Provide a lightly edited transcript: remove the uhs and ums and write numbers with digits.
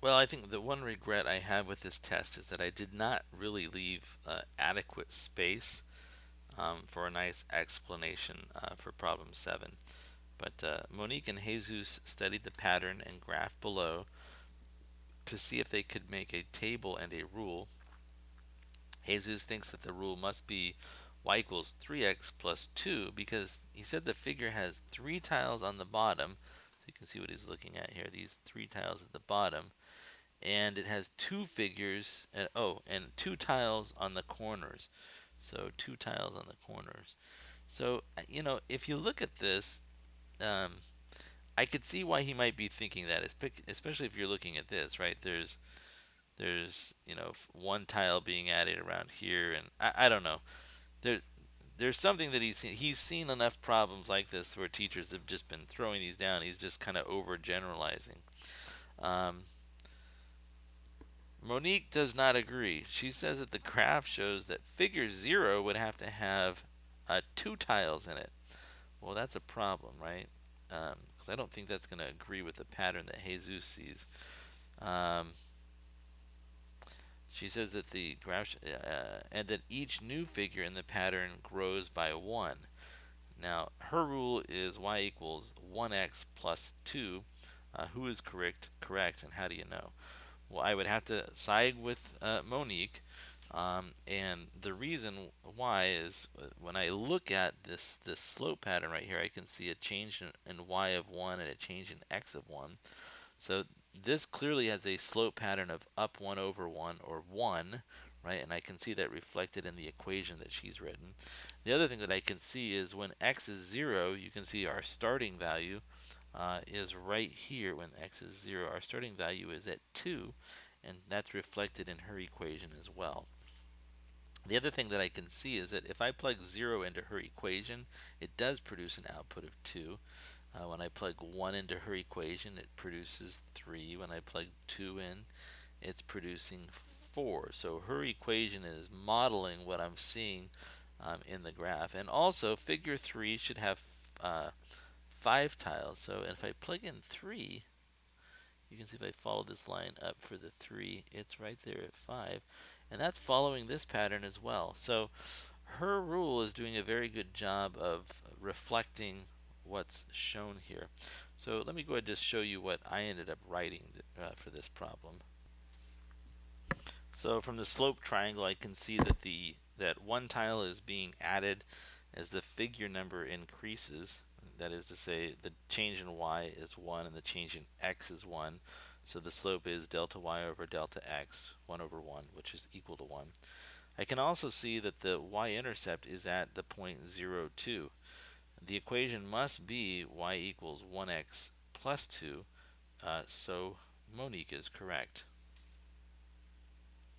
Well, I think the one regret I have with this test is that I did not really leave adequate space for a nice explanation for problem 7. But Monique and Jesus studied the pattern and graph below to see if they could make a table and a rule. Jesus thinks that the rule must be y equals 3x plus 2 because he said the figure has 3 tiles on the bottom. So you can see what he's looking at here, these 3 tiles at the bottom. And it has two figures, and 2 tiles on the corners. So 2 tiles on the corners. So, if you look at this, um, I could see why he might be thinking that, especially if you're looking at this, right? There's 1 tile being added around here, and I don't know. There's there's something that he's seen. He's seen enough problems like this where teachers have just been throwing these down. He's just kind of overgeneralizing. Um, Monique does not agree. She says that the graph shows that figure 0 would have to have 2 tiles in it. Well, that's a problem, right? Because I don't think that's going to agree with the pattern that Jesus sees. Um, she says that the graph and that each new figure in the pattern grows by 1. Now, her rule is y equals 1x plus 2. Who is correct? Correct, and how do you know? Well, I would have to side with Monique, and the reason why is when I look at this slope pattern right here, I can see a change in y of 1 and a change in x of 1. So this clearly has a slope pattern of up 1 over 1 or 1, right? And I can see that reflected in the equation that she's written. The other thing that I can see is when x is 0, you can see our starting value is right here. When x is 0, our starting value is at 2, and that's reflected in her equation as well. The other thing that I can see is that if I plug 0 into her equation, it does produce an output of 2. When I plug 1 into her equation, it produces 3. When I plug 2 in, it's producing 4. So her equation is modeling what I'm seeing in the graph. And also, figure 3 should have 5 tiles. So if I plug in 3, you can see if I follow this line up for the 3, it's right there at 5. And that's following this pattern as well. So her rule is doing a very good job of reflecting what's shown here. So let me go ahead and just show you what I ended up writing for this problem. So from the slope triangle, I can see that that 1 tile is being added as the figure number increases. That is to say, the change in y is 1 and the change in x is 1. So the slope is delta y over delta x, 1 over 1, which is equal to 1. I can also see that the y-intercept is at the point 0, 2. The equation must be y equals 1x plus 2, so Monique is correct.